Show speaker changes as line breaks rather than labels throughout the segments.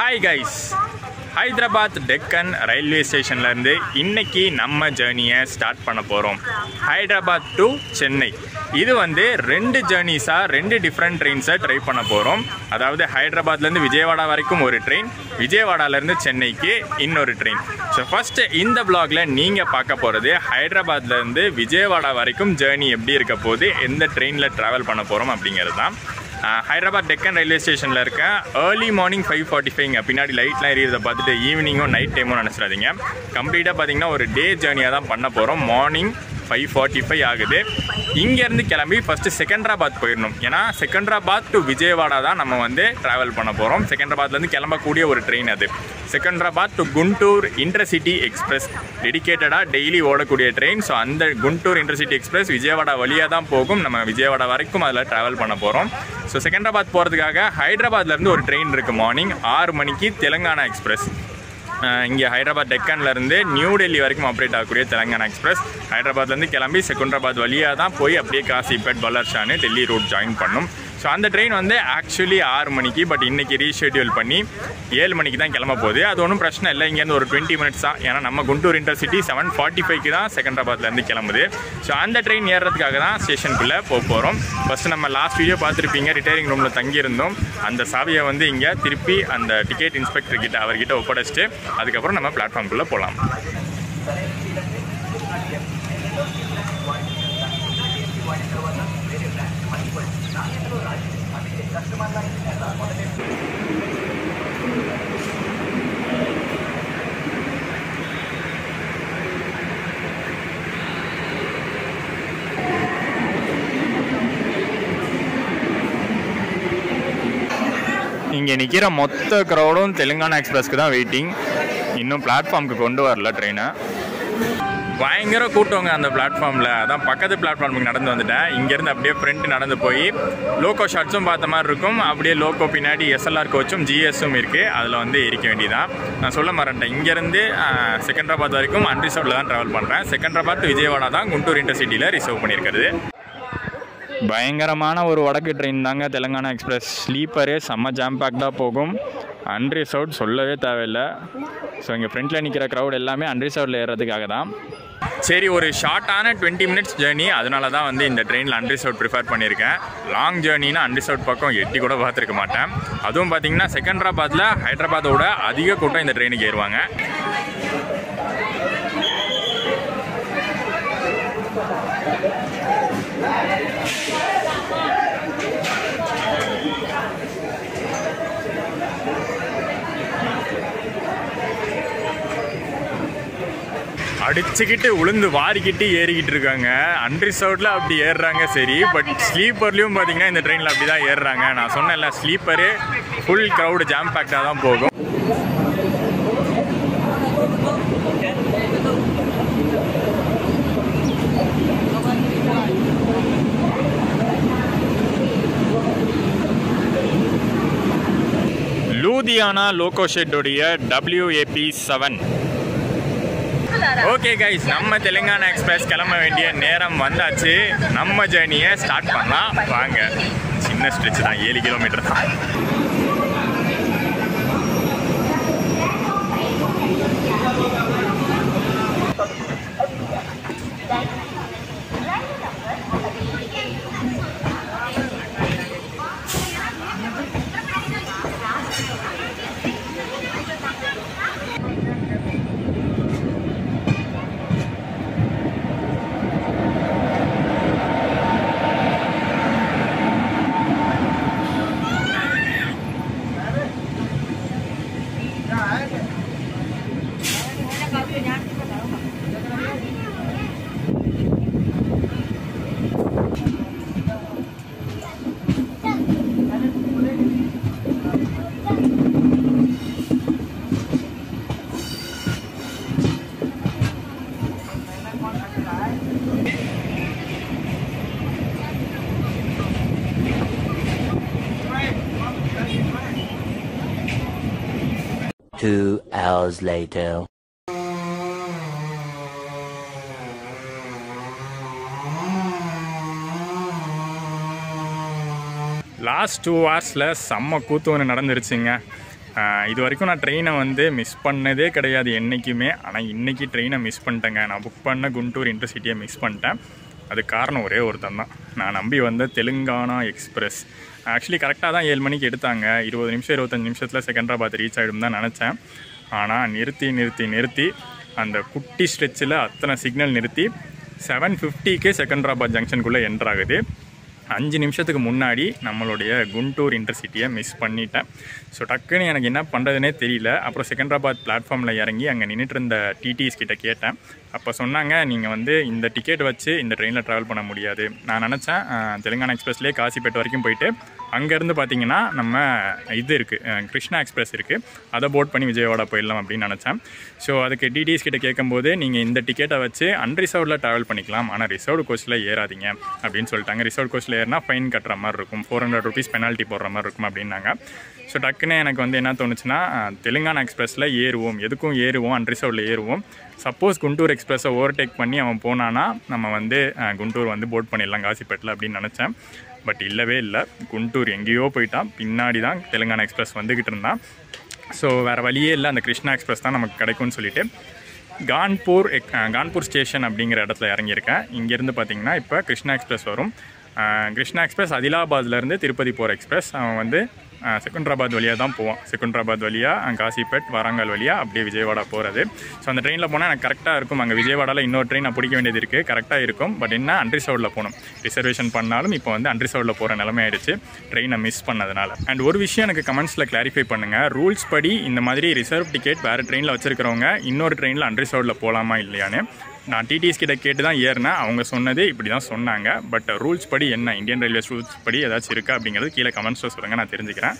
Hi guys, Hyderabad Deccan railway ஸ்டேஷன்லேருந்து இன்றைக்கி நம்ம ஜேர்னியை ஸ்டார்ட் பண்ண போகிறோம். ஹைதராபாத் டு சென்னை. இது வந்து 2 ஜேர்னிஸாக 2 டிஃப்ரெண்ட் ட்ரெயின்ஸை ட்ரை பண்ண போகிறோம். அதாவது ஹைதராபாத்லேருந்து விஜயவாடா வரைக்கும் ஒரு ட்ரெயின், விஜயவாடாலேருந்து சென்னைக்கு இன்னொரு ட்ரெயின். ஸோ ஃபஸ்ட்டு இந்த வ்ளாகில் நீங்கள் பார்க்க போகிறது ஹைதராபாத்லேருந்து விஜயவாடா வரைக்கும் ஜேர்னி எப்படி இருக்க போது, எந்த ட்ரெயினில் ட்ராவல் பண்ண போகிறோம் அப்படிங்கிறது தான். ஹைதராபாத் டெக்கன் ரயில்வே ஸ்டேஷனில் இருக்க ஏர்லி மார்னிங் 5:45 பின்னாடி லைட்லாம் எரியறதை பார்த்துட்டு ஈவினிங்கும் நைட் டைமும் நினச்சிடாதீங்க. கம்ப்ளீட்டாக பார்த்தீங்கன்னா ஒரு டே ஜேர்னியாக தான் பண்ண போகிறோம். மார்னிங் 5:45 ஆகுது. இங்கேருந்து கிளம்பி ஃபஸ்ட்டு செகண்டராபாத் போயிடணும். ஏன்னா செகண்டராபாத் டு விஜயவாடா தான் நம்ம வந்து ட்ராவல் பண்ண போகிறோம். செகண்டராபாத்லேருந்து கிளம்பக்கூடிய ஒரு ட்ரெயின் அது. Secunderabad to Guntur intercity express டெடிக்கேட்டடாக டெய்லி ஓடக்கூடிய ட்ரெயின். ஸோ அந்த குண்டூர் இன்டர்சிட்டி எக்ஸ்பிரஸ் விஜயவாடா வழியாக தான் போகும். நம்ம விஜயவாடா வரைக்கும் அதில் ட்ராவல் பண்ண போகிறோம். ஸோ செகண்டராபாத் போகிறதுக்காக ஹைதராபாத்லேருந்து ஒரு ட்ரெயின் இருக்குது. மார்னிங் 6 மணிக்கு தெலுங்கானா எக்ஸ்பிரஸ். இங்கே ஹைதராபாத் டெக்கன்லேருந்து நியூ டெல்லி வரைக்கும் ஆப்ரேட் ஆகக்கூடிய தெலுங்கானா எக்ஸ்பிரஸ் ஹைதராபாத்லேருந்து கிளம்பி செகண்டராபாத் வழியாக தான் போய் அப்படியே காசிபேட் பல்லர்ஷான்னு டெல்லி ரூட் ஜாயின் பண்ணும். ஸோ அந்த ட்ரெயின் வந்து ஆக்சுவலி 6 மணிக்கு, பட் இன்றைக்கி ரீஷெட்யூல் பண்ணி 7 மணிக்கு தான் கிளம்ப போகுது. அது ஒன்றும் பிரச்சனை இல்லை, இங்கேருந்து ஒரு 20 மினிட்ஸ் தான். ஏன்னா நம்ம குண்டூர் இன்டர்சிட்டி 7:45 தான் செகண்டராபாத்லேருந்து கிளம்புது. ஸோ அந்த ட்ரெயின் ஏறுறதுக்காக தான் ஸ்டேஷனுக்குள்ளே போகிறோம். ஃபஸ்ட்டு நம்ம லாஸ்ட் வீடியோ பார்த்துருப்பீங்க, ரிட்டையரிங் ரூமில் தங்கியிருந்தோம். அந்த சாவியை வந்து இங்கே திருப்பி அந்த டிக்கெட் இன்ஸ்பெக்டர்கிட்ட அவர்கிட்ட ஒப்படைச்சிட்டு அதுக்கப்புறம் நம்ம பிளாட்ஃபார்முக்குள்ளே போகலாம். இங்கே நிற்கிற மொத்த க்ரௌடும் தெலுங்கானா எக்ஸ்பிரஸ்க்கு தான் வெயிட்டிங். இன்னும் பிளாட்ஃபார்முக்கு கொண்டு வரல ட்ரெயினை. பயங்கர கூட்டவங்க அந்த பிளாட்ஃபார்மில். அதான் பக்கத்து பிளாட்ஃபார்முக்கு நடந்து வந்துட்டேன். இங்கேருந்து அப்படியே ஃப்ரண்ட் நடந்து போய் லோக்கோ ஷாட்ஸும் பார்த்த மாதிரி இருக்கும். அப்படியே லோக்கோ பின்னாடி எஸ்எல்ஆர் கோச்சும் ஜிஎஸும் இருக்குது. அதில் வந்து இருக்க வேண்டியதான். நான் சொல்ல மறந்துட்டேன், இங்கேருந்து செகண்டராபாத் வரைக்கும் அன்ரிசர்வ்டில் தான் ட்ராவல் பண்ணுறேன். செகண்டராபாத் டு விஜயவாடா தான் குண்டூர் இன்டர்சிட்டியில் ரிசர்வ் பண்ணியிருக்கிறது. பயங்கரமான ஒரு வடக்கு ட்ரெயின் தாங்க தெலுங்கானா எக்ஸ்பிரஸ். ஸ்லீப்பரே செம்ம ஜாம் பேக்டாக போகும். அன்ரிசர்வ்ட் சொல்லவே தேவையில்லை. ஸோ இங்கே ஃப்ரண்ட்டில் நிற்கிற க்ரௌட் எல்லாமே அன்ரிசர்வ்டில் ஏறுறதுக்காக தான். சரி, ஒரு ஷார்ட்டான 20 மினிட்ஸ் ஜேர்னி, அதனால தான் வந்து இந்த ட்ரெயினில் அன்ரிசர்வ்ட் ப்ரிஃபர் பண்ணியிருக்கேன். லாங் ஜேர்னினா அன்ரிசர்வ்ட் பக்கம் எட்டி கூட பார்த்துருக்க மாட்டேன். அதுவும் பார்த்தீங்கன்னா செகண்டராபாத்தில் ஹைதராபாத்தோட அதிக கூட்டம் இந்த ட்ரெயினுக்கு ஏறுவாங்க. அடிச்சுக்கிட்டு உளுந்து வாரிக்கிட்டு ஏறிக்கிட்டு இருக்காங்க. அன்ரிசர்வ்டில் அப்படி ஏறுறாங்க சரி, பட் ஸ்லீப்பர்லேயும் பார்த்தீங்கன்னா இந்த ட்ரெயினில் அப்படி தான் ஏறுறாங்க. நான் சொன்னேன்ல, ஸ்லீப்பரு ஃபுல் க்ரௌடு ஜாம் பேக்டாக தான் போகும். லூதியானா லோகோ ஷெட்டோடைய WAP7. ஓகே கைஸ், நம்ம தெலுங்கானா எக்ஸ்பிரஸ் கிளம்ப வேண்டிய நேரம் வந்தாச்சு. நம்ம ஜேர்னியை ஸ்டார்ட் பண்ணலாம் வாங்க. சின்ன ஸ்ட்ரெச் தான், 7 கிலோமீட்டர் தான்.
Two hours later.
லாஸ்ட் 2 ஹவர்ஸில் செம்ம கூத்து ஒன்று நடந்துருச்சுங்க. இது வரைக்கும் நான் ட்ரெயினை வந்து மிஸ் பண்ணதே கிடையாது என்றைக்குமே. ஆனால் இன்றைக்கி ட்ரெயினை மிஸ் பண்ணிட்டேங்க. நான் புக் பண்ண குண்டூர் இன்டர்சிட்டியை மிஸ் பண்ணிட்டேன். அதுக்கு காரணம் ஒரே ஒருத்தன் தான். நான் நம்பி வந்த தெலுங்கானா எக்ஸ்பிரஸ். ஆக்சுவலி கரெக்டாக தான் 7 மணிக்கு எடுத்தாங்க. 20 நிமிஷம் 25 நிமிஷத்தில் செகண்ட்ராபாத் ரீச் ஆகிடும் தான் நினச்சேன். ஆனால் நிறுத்தி அந்த குட்டி ஸ்ட்ரெச்சில் அத்தனை சிக்னல் நிறுத்தி 7:50க்கு செகண்ட்ராபாத் ஜங்ஷனுக்குள்ளே என்ட்ராகுது. 5 நிமிஷத்துக்கு முன்னாடி நம்மளுடைய குண்டூர் இன்டர்சிட்டியை மிஸ் பண்ணிட்டேன். ஸோ டக்குன்னு எனக்கு என்ன பண்ணுறதுனே தெரியல. அப்புறம் செகண்ட்ராபாத் பிளாட்ஃபார்மில் இறங்கி அங்கே நின்றுட்டு இருந்த டிடிஎஸ் கிட்ட கேட்டேன். அப்போ சொன்னாங்க, நீங்கள் வந்து இந்த டிக்கெட் வச்சு இந்த ட்ரெயினில் ட்ராவல் பண்ண முடியாது. நான் நினச்சேன் தெலுங்கானா எக்ஸ்பிரஸ்லேயே காசிப்பேட் வரைக்கும் போயிட்டு அங்கேருந்து பார்த்தீங்கன்னா நம்ம இது இருக்குது, கிருஷ்ணா எக்ஸ்பிரஸ் இருக்குது, அதை போட் பண்ணி விஜயவாடா போயிடலாம் அப்படின்னு நினச்சேன். ஸோ அதுக்கு டிடிஎஸ் கிட்ட கேட்கும்போது நீங்கள் இந்த டிக்கெட்டை வச்சு அன்ரிசர்வ்டில் ட்ராவல் பண்ணிக்கலாம், ஆனால் ரிசர்வ்டு கோச்சில் ஏறாதீங்க அப்படின்னு சொல்லிட்டாங்க. ரிசர்வ் கோச்சில் ஏறினா ஃபைன் கட்டுற மாதிரி இருக்கும், 400 rupees பெனால்ட்டி போடுற மாதிரி இருக்கும் அப்படின்னாங்க. ஸோ டக்குன்னு எனக்கு வந்து என்ன தோணுச்சுன்னா, தெலுங்கானா எக்ஸ்பிரஸில் ஏறுவோம், எதுக்கும் ஏறுவோம், அன்ரிசர்வ்டில் ஏறுவோம். சப்போஸ் குண்டூர் எக்ஸ்பிரஸை ஓவர்டேக் பண்ணி அவன் போனான்னா நம்ம வந்து குண்டூர் வந்து போட் பண்ணிடலாம் காசிப்பேட்டில் அப்படின்னு நினச்சேன். பட் இல்லவே இல்லை, குண்டூர் எங்கேயோ போயிட்டான். பின்னாடி தான் தெலுங்கானா எக்ஸ்பிரஸ் வந்துக்கிட்டு இருந்தான். ஸோ வேறு வழியே இல்லை, அந்த கிருஷ்ணா எக்ஸ்பிரஸ் தான் நமக்கு கிடைக்கும்னு சொல்லிட்டு கான்பூர் ஸ்டேஷன் அப்படிங்கிற இடத்துல இறங்கியிருக்கேன். இங்கேருந்து பார்த்தீங்கன்னா இப்போ கிருஷ்ணா எக்ஸ்பிரஸ் வரும். கிருஷ்ணா எக்ஸ்பிரஸ் அதிலாபாத்லேருந்து திருப்பதி போகிற எக்ஸ்பிரஸ். அவன் வந்து செகண்ட்ராபாத் வழியாக தான் போவான். செகண்ட்ராபாத் வழியாக காசிப்பேட், வாரங்கால் வழியாக அப்படியே விஜயவாடா போகிறது. ஸோ அந்த ட்ரெயினில் போனால் எனக்கு கரெக்டாக இருக்கும். அங்கே விஜயவாடாவில் இன்னொரு ட்ரெயின் நான் பிடிக்க வேண்டியது இருக்குது, கரெக்டாக இருக்கும். பட் என்ன அன்ரிசர்வ்டில் போகணும். ரிசர்வேஷன் பண்ணாலும் இப்போ வந்து அன்ரிசர்வ்டில் போகிற நிலைமை ஆகிடுச்சு ட்ரெயினை மிஸ் பண்ணதுனால. அண்ட் ஒரு விஷயம் எனக்கு கமெண்ட்ஸில் கிளாரிஃபை பண்ணுங்கள். ரூல்ஸ் படி இந்த மாதிரி ரிசர்வ் டிக்கெட் வேறு ட்ரெயினில் வச்சுருக்கிறவங்க இன்னொரு ட்ரெயினில் அன்ரிசர்வ்டில் போகலாமா இல்லையான்னு நான் டிடிஎஸ் கிட்ட கேட்டு தான் ஏறினேன். அவங்க சொன்னதே இப்படி தான் சொன்னாங்க. பட் ரூல்ஸ் படி என்ன, இந்தியன் ரயில்வேஸ் ரூல்ஸ் படி ஏதாச்சும் இருக்கா அப்படிங்கிறது கீழே கமெண்ட்ஸில் சொல்லுங்கள், நான் தெரிஞ்சுக்கிறேன்.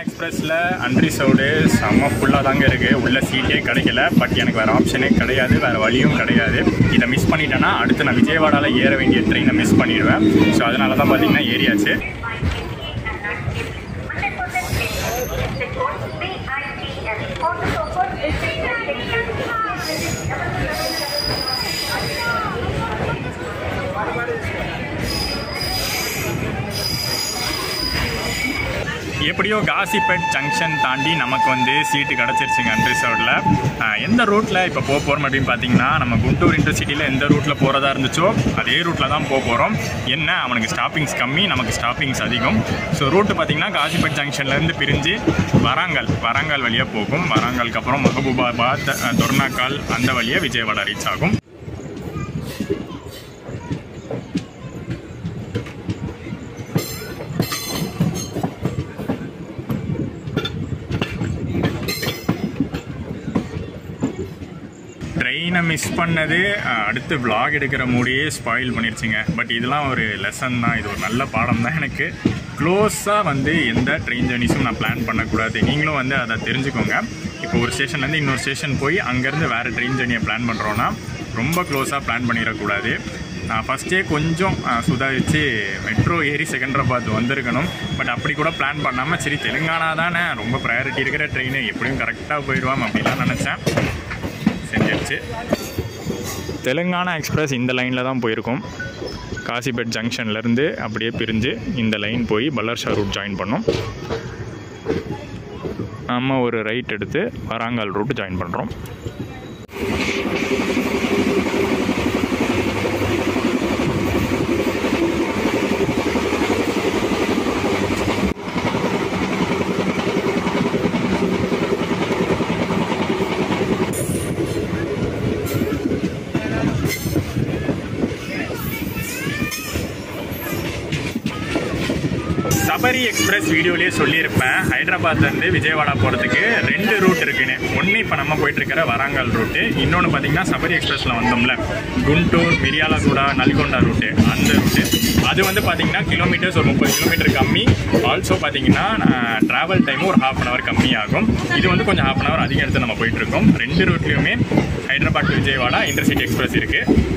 எக்ஸ்பிரஸில் அன்ரிசர்வ்டு செம்ம ஃபுல்லாக தாங்க இருக்குது. உள்ள சீட்டே கிடைக்கல. பட் எனக்கு வேறு ஆப்ஷனே கிடையாது, வேறு வழியும் கிடையாது. இதை மிஸ் பண்ணிட்டேன்னா அடுத்து நான் விஜயவாடாவில் ஏற வேண்டிய ட்ரெயினை மிஸ் பண்ணிடுவேன். ஸோ அதனால தான் பார்த்தீங்கன்னா ஏறியாச்சு. எப்படியோ காசிப்பேட் ஜங்ஷன் தாண்டி நமக்கு வந்து சீட்டு கிடச்சிருச்சுங்க அன்ரிசர்வ்டில். எந்த ரூட்டில் இப்போ போக போகிறோம் அப்படின்னு பார்த்தீங்கன்னா, நம்ம குண்டூர் இன்டர்சிட்டியில் எந்த ரூட்டில் போகிறதா இருந்துச்சோ அதே ரூட்டில் தான் போக போகிறோம். என்ன, அவனுக்கு ஸ்டாப்பிங்ஸ் கம்மி, நமக்கு ஸ்டாப்பிங்ஸ் அதிகம். ஸோ ரூட்டு பார்த்திங்கன்னா காசிப்பேட் ஜங்ஷன்லேருந்து பிரிஞ்சு வாரங்கால் வழியாக போகும். வாரங்காலுக்கு அப்புறம் மஹபூபாபாத், தொர்னாக்கால் அந்த வழியாக விஜயவாடா ரீச் ஆகும். ட்ரெயினை மிஸ் பண்ணது அடுத்து விளாக் எடுக்கிற மூடியே ஸ்பாயில் பண்ணிடுச்சுங்க. பட் இதெல்லாம் ஒரு லெசன் தான், இது ஒரு நல்ல பாடம் தான். எனக்கு க்ளோஸாக வந்து எந்த ட்ரெயின் ஜர்னிஸும் நான் பிளான் பண்ணக்கூடாது. நீங்களும் வந்து அதை தெரிஞ்சுக்கோங்க. இப்போ ஒரு ஸ்டேஷன்லேருந்து இன்னொரு ஸ்டேஷன் போய் அங்கேருந்து வேறு ட்ரெயின் ஜர்னியை பிளான் பண்ணுறோன்னா ரொம்ப க்ளோஸாக பிளான் பண்ணிடக்கூடாது. நான் ஃபஸ்ட்டே கொஞ்சம் சுதாரித்து மெட்ரோ ஏறி செகண்ட்ராபாத் வந்திருக்கணும். பட் அப்படி கூட பிளான் பண்ணாமல் சரி தெலுங்கானா தானே ரொம்ப ப்ரையாரிட்டி இருக்கிற ட்ரெயின், எப்படியும் கரெக்டாக போயிடுவான் அப்படின்லாம் நினச்சேன். செஞ்சிருச்சு. தெலுங்கானா எக்ஸ்பிரஸ் இந்த லைனில் தான் போயிருக்கோம். காசிப்பேட் ஜங்ஷன்லேருந்து அப்படியே பிரிஞ்சு இந்த லைன் போய் பல்லர்ஷா ரூட் ஜாயின் பண்ணோம். நம்ம ஒரு ரைட் எடுத்து வாரங்கால் ரூட் ஜாயின் பண்ணுறோம். சபரி எக்ஸ்பிரஸ் வீடியோலேயே சொல்லியிருப்பேன், ஹைதராபாத்லேருந்து விஜயவாடா போகிறதுக்கு 2 ரூட் இருக்குன்னு. ஒன்று இப்போ நம்ம போயிட்டுருக்கிற வராங்கல் ரூட்டு, இன்னொன்று பார்த்தீங்கன்னா சபரி எக்ஸ்பிரஸில் வந்தோம்ல குண்டூர் மிரியாலகூடா நல்கொண்டா ரூட்டு, அந்த ரூட்டு. அது வந்து பார்த்தீங்கன்னா கிலோமீட்டர்ஸ் ஒரு 30 கிலோமீட்டர் கம்மி. ஆல்சோ பார்த்தீங்கன்னா ட்ராவல் டைமும் ஒரு 1/2 hour கம்மியாகும். இது வந்து கொஞ்சம் 1/2 hour அதிகம் எடுத்து நம்ம போயிட்டுருக்கோம். 2 ரூட்லேயுமே Hyderabad to Vijayawada intercity express இருக்குது.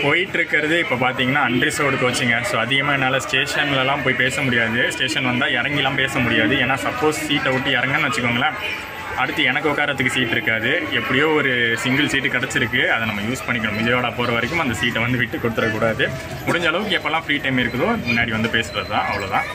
போயிட்டு இருக்கிறது இப்போ பார்த்தீங்கன்னா அன்ரிசர்வ்டு கோச்சிங்க. ஸோ அதிகமாக என்னால் ஸ்டேஷன்லலாம் போய் பேச முடியாது. ஸ்டேஷன் வந்தால் இறங்கிலாம் பேச முடியாது. ஏன்னா சப்போஸ் சீட்டை விட்டு இறங்கன்னு வச்சுக்கோங்களேன், அடுத்து எனக்கு உட்காரத்துக்கு சீட் இருக்காது. எப்படியோ ஒரு சிங்கிள் சீட்டு கிடச்சிருக்கு, அதை நம்ம யூஸ் பண்ணிக்கணும். விஜயவாடா போகிற வரைக்கும் அந்த சீட்டை வந்து விட்டு கொடுத்துடக்கூடாது. முடிஞ்ச அளவுக்கு எப்போல்லாம் ஃப்ரீ டைம் இருக்குதோ முன்னாடி வந்து பேசுகிறது தான், அவ்வளோதான்.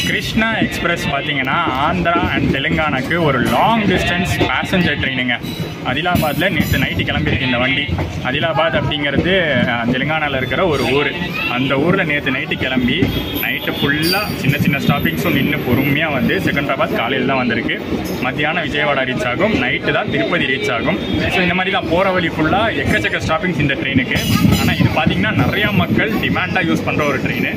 கிருஷ்ணா எக்ஸ்பிரஸ் பார்த்தீங்கன்னா ஆந்திரா அண்ட் தெலுங்கானாக்கு ஒரு லாங் டிஸ்டன்ஸ் பேசஞ்சர் ட்ரெயினுங்க. அதிலாபாத்தில் நேற்று நைட்டு கிளம்பியிருக்கு இந்த வண்டி. அதிலாபாத் அப்படிங்கிறது தெலுங்கானாவில் இருக்கிற ஒரு ஊர். அந்த ஊரில் நேற்று நைட்டு கிளம்பி நைட்டு ஃபுல்லாக சின்ன சின்ன ஸ்டாப்பிங்ஸும் நின்று பொறுமையாக வந்து செகண்டராபாத் காலையில் தான் வந்திருக்கு. மத்தியானம் விஜயவாடா ரீச் ஆகும், நைட்டு தான் திருப்பதி ரீச் ஆகும். ஸோ இந்த மாதிரி தான் போகிற வழி ஃபுல்லாக எக்கச்சக்க ஸ்டாப்பிங்ஸ் இந்த ட்ரெயினுக்கு. ஆனால் இது பார்த்திங்கன்னா நிறையா மக்கள் டிமாண்டாக யூஸ் பண்ணுற ஒரு ட்ரெயின்.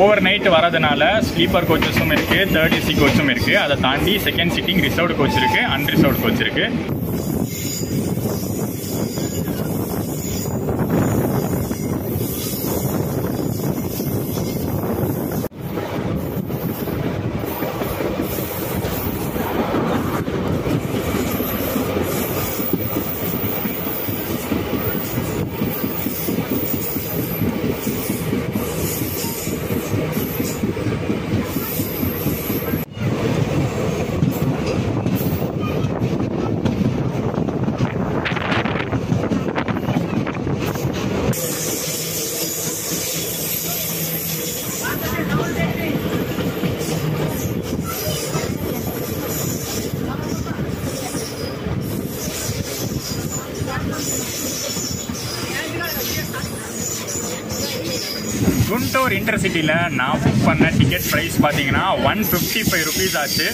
ஓவர் நைட்டு வரதுனால ஸ்லீப்பர் கோச்சஸும் இருக்குது, 3rd AC கோச்சும் இருக்குது. அதை தாண்டி செகண்ட் சிட்டிங் ரிசர்வ்டு கோச் இருக்குது, அன்ரிசர்வ்டு கோச் இருக்குது. குண்டூர் இன்டர்சிட்டியில் நான் புக் பண்ண டிக்கெட் ப்ரைஸ் பார்த்தீங்கன்னா 155 rupees ஆச்சு.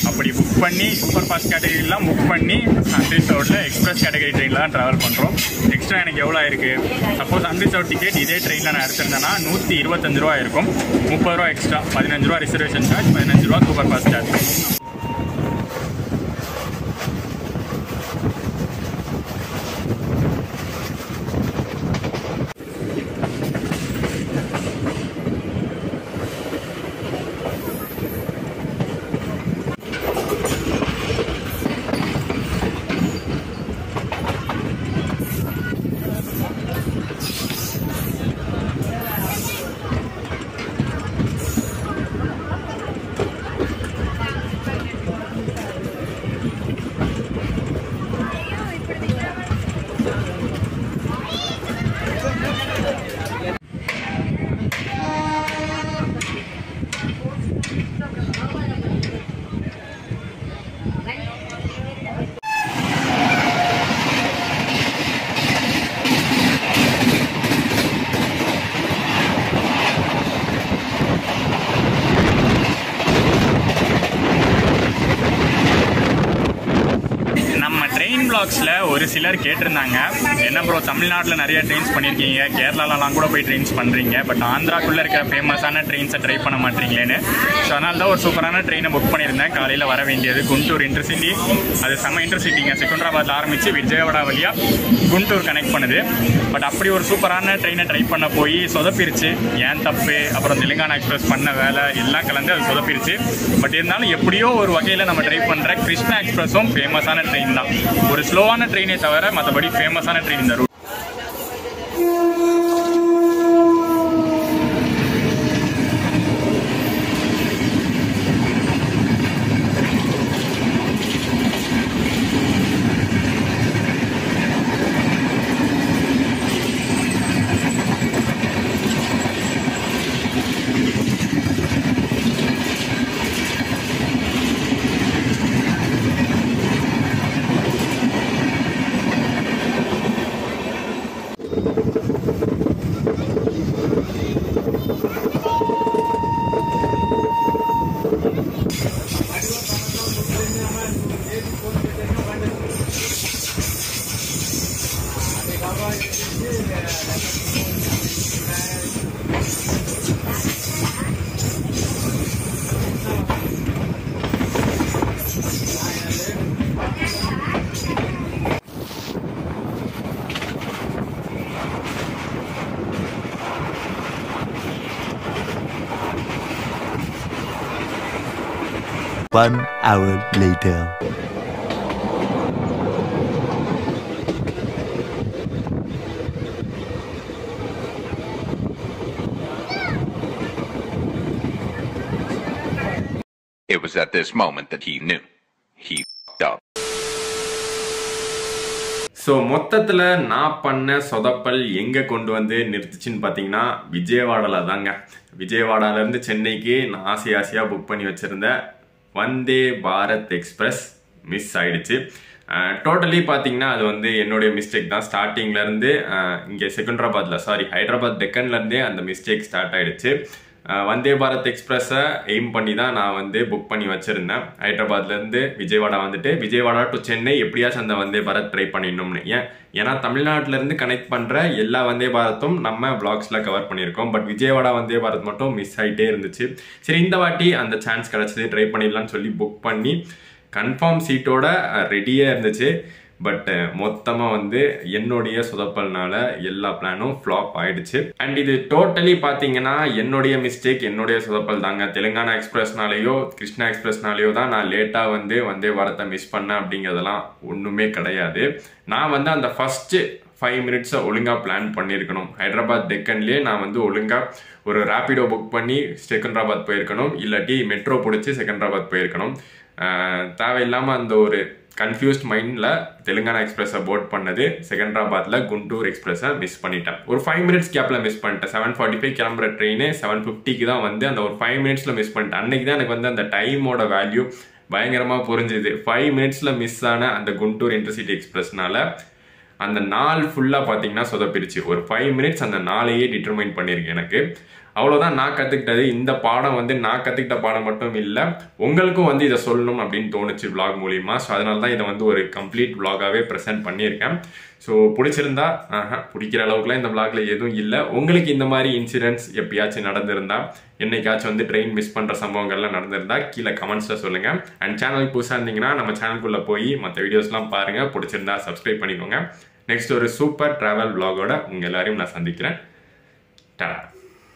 அப்படி புக் பண்ணி சூப்பர் ஃபாஸ்ட் கேட்டகரிலாம் புக் பண்ணி அன்ரிசர்வ்டில் எக்ஸ்பிரஸ் கேட்டகரி ட்ரெயினில் தான் ட்ராவல் பண்ணுறோம். எக்ஸ்ட்ரா எனக்கு எவ்வளோ இருக்குது, சப்போஸ் அன்ரிசர்வ் டிக்கெட் இதே ட்ரெயினில் நான் எடுத்திருந்தேன்னா 125 ரூபா இருக்கும். 30 ரூபா எக்ஸ்ட்ரா, 15 ரூபா ரிசர்வேஷன் சார்ஜ், 15 ரூபா சூப்பர் ஃபாஸ்ட் சார்ஜ். vlogsல ஒரு சிலர் கேட்டிருந்தாங்க, என்ன ப்ரோ தமிழ்நாட்டில் நிறைய ட்ரெயின்ஸ் பண்ணியிருக்கீங்க, கேரளாலலாம் கூட போய் ட்ரெயின்ஸ் பண்ணுறீங்க, பட் ஆந்திராக்குள்ளே இருக்கிற ஃபேமஸான ட்ரெயின்ஸை ட்ரை பண்ண மாட்டீங்களேன்னு. ஸோ அதனால தான் ஒரு சூப்பரான ட்ரெயினை புக் பண்ணியிருந்தேன். காலையில் வர வேண்டியது குண்டூர் இன்டர்சிட்டி. அது செம்ம இன்டர்சிட்டிங்க. செகண்டராபாத்தில் ஆரம்பித்து விஜயவாடா வழியாக குண்டூர் கனெக்ட் பண்ணுது. பட் அப்படி ஒரு சூப்பரான ட்ரெயினை ட்ரை பண்ண போய் சொதப்பிருச்சு. ஏன் தப்பு, அப்புறம் தெலுங்கானா எக்ஸ்பிரஸ் பண்ண வேலை எல்லாம் கலந்து அது சொதப்பிருச்சு. பட் இருந்தாலும் எப்படியோ ஒரு வகையில் நம்ம ட்ரை பண்ணுற கிருஷ்ணா எக்ஸ்பிரஸும் ஃபேமஸான ட்ரெயின் தான். ஒரு ஸ்லோவான ட்ரெயினை தவிர மற்றபடி ஃபேமஸான ட்ரெயின் இந்த root.
One hour later.
It was at this moment that he knew. He f***ed up.
So மொத்தத்தில் நான் பண்ண சொதப்பல் எங்கே கொண்டு வந்து நிறுத்துச்சுன்னு பார்த்தீங்கன்னா விஜயவாடாவில் தாங்க. விஜயவாடாலேருந்து சென்னைக்கு நான் ஆசையாக புக் பண்ணி வச்சுருந்தேன் வந்தே பாரத் எக்ஸ்பிரஸ் மிஸ் ஆயிடுச்சு. டோட்டலி பார்த்தீங்கன்னா அது வந்து என்னுடைய மிஸ்டேக் தான். ஸ்டார்டிங்லேருந்து இங்கே ஹைதராபாத் டெக்கன்லேருந்தே அந்த மிஸ்டேக் ஸ்டார்ட் ஆகிடுச்சு. வந்தே பாரத் எக்ஸ்பிரஸை எய்ம் பண்ணி தான் நான் வந்து புக் பண்ணி வச்சுருந்தேன். ஹைதராபாத்லேருந்து விஜயவாடா வந்துட்டு விஜயவாடா டு சென்னை எப்படியாச்சும் அந்த வந்தே பாரத் ட்ரை பண்ணிடணும்னு. ஏன்னா தமிழ்நாட்டிலேருந்து கனெக்ட் பண்ணுற எல்லா வந்தே பாரத்தும் நம்ம விளாக்ஸில் கவர் பண்ணியிருக்கோம். பட் விஜயவாடா வந்தே பாரத் மட்டும் மிஸ் ஆகிட்டே இருந்துச்சு. சரி, இந்த வாட்டி அந்த சான்ஸ் கிடச்சிது, ட்ரை பண்ணிடலான்னு சொல்லி புக் பண்ணி கன்ஃபார்ம் சீட்டோட ரெடியாக இருந்துச்சு. பட் மொத்தமாக வந்து என்னுடைய சொதப்பல்னால எல்லா பிளானும் ஃப்ளாப் ஆயிடுச்சு. அண்ட் இது டோட்டலி பார்த்தீங்கன்னா என்னுடைய மிஸ்டேக், என்னுடைய சொதப்பல் தாங்க. தெலுங்கானா எக்ஸ்பிரஸ்னாலேயோ கிருஷ்ணா எக்ஸ்பிரஸ்னாலேயோ தான் நான் லேட்டாக வந்து வந்தே பாரத்தை மிஸ் பண்ணேன் அப்படிங்கிறதெல்லாம் ஒன்றுமே கிடையாது. நான் வந்து அந்த ஃபஸ்ட்டு 5 மினிட்ஸை ஒழுங்காக பிளான் பண்ணியிருக்கணும். ஹைதராபாத் டெக்கன்லேயே நான் வந்து ஒழுங்காக ஒரு ரேப்பிடோ புக் பண்ணி செகண்டராபாத் போயிருக்கணும், இல்லாட்டி மெட்ரோ பிடிச்சி செகண்டராபாத் போயிருக்கணும். தேவையில்லாமல் அந்த ஒரு கன்ஃபியூஸ்ட் மைண்டில் தெலுங்கானா எக்ஸ்பிரஸை போர்ட் பண்ணது, செகண்டராபாத்தில் குண்டூர் எக்ஸ்பிரஸை மிஸ் பண்ணிட்டேன். ஒரு 5 மினிட்ஸ் கேப்பில் மிஸ் பண்ணிட்டேன். 7:45 கிளம்புற ட்ரெயின் 7:50க்கு தான் வந்து அந்த ஒரு 5 மினிட்ஸில் மிஸ் பண்ணிட்டேன். அன்றைக்கி தான் எனக்கு வந்து அந்த டைமோட வேல்யூ பயங்கரமாக புரிஞ்சுது. 5 மினிட்ஸில் மிஸ் ஆன அந்த குண்டூர் இன்டர்சிட்டி எக்ஸ்பிரஸ்னால அந்த நாள் ஃபுல்லாக பார்த்தீங்கன்னா சொதப்பிடுச்சு. ஒரு 5 மினிட்ஸ் அந்த நாளையே டிட்டர்மைன் பண்ணியிருக்கு எனக்கு. அவ்வளோதான் நான் கற்றுக்கிட்டது. இந்த பாடம் வந்து நான் கற்றுக்கிட்ட பாடம் மட்டும் இல்லை, உங்களுக்கும் வந்து இதை சொல்லணும் அப்படின்னு தோணுச்சு விளாக் மூலிமா. ஸோ அதனால தான் இதை வந்து ஒரு கம்ப்ளீட் விளாகாகவே ப்ரெசென்ட் பண்ணியிருக்கேன். ஸோ பிடிச்சிருந்தா பிடிக்கிற அளவுக்குலாம் இந்த விளாக்ல எதுவும் இல்லை. உங்களுக்கு இந்த மாதிரி இன்சிடென்ட்ஸ் எப்பயாச்சும் நடந்திருந்தா, என்னைக்காச்சும் வந்து ட்ரெயின் மிஸ் பண்ணுற சம்பவங்கள்லாம் நடந்திருந்தா கீழே கமெண்ட்ஸில் சொல்லுங்கள். அண்ட் சேனலுக்கு புதுசாக இருந்தீங்கன்னா நம்ம சேனலுக்குள்ளே போய் மற்ற வீடியோஸ்லாம் பாருங்கள். பிடிச்சிருந்தா சப்ஸ்கிரைப் பண்ணிக்கோங்க. நெக்ஸ்ட் ஒரு சூப்பர் ட்ராவல் விளாகோட உங்கள் எல்லாரையும் நான் சந்திக்கிறேன். டாடா.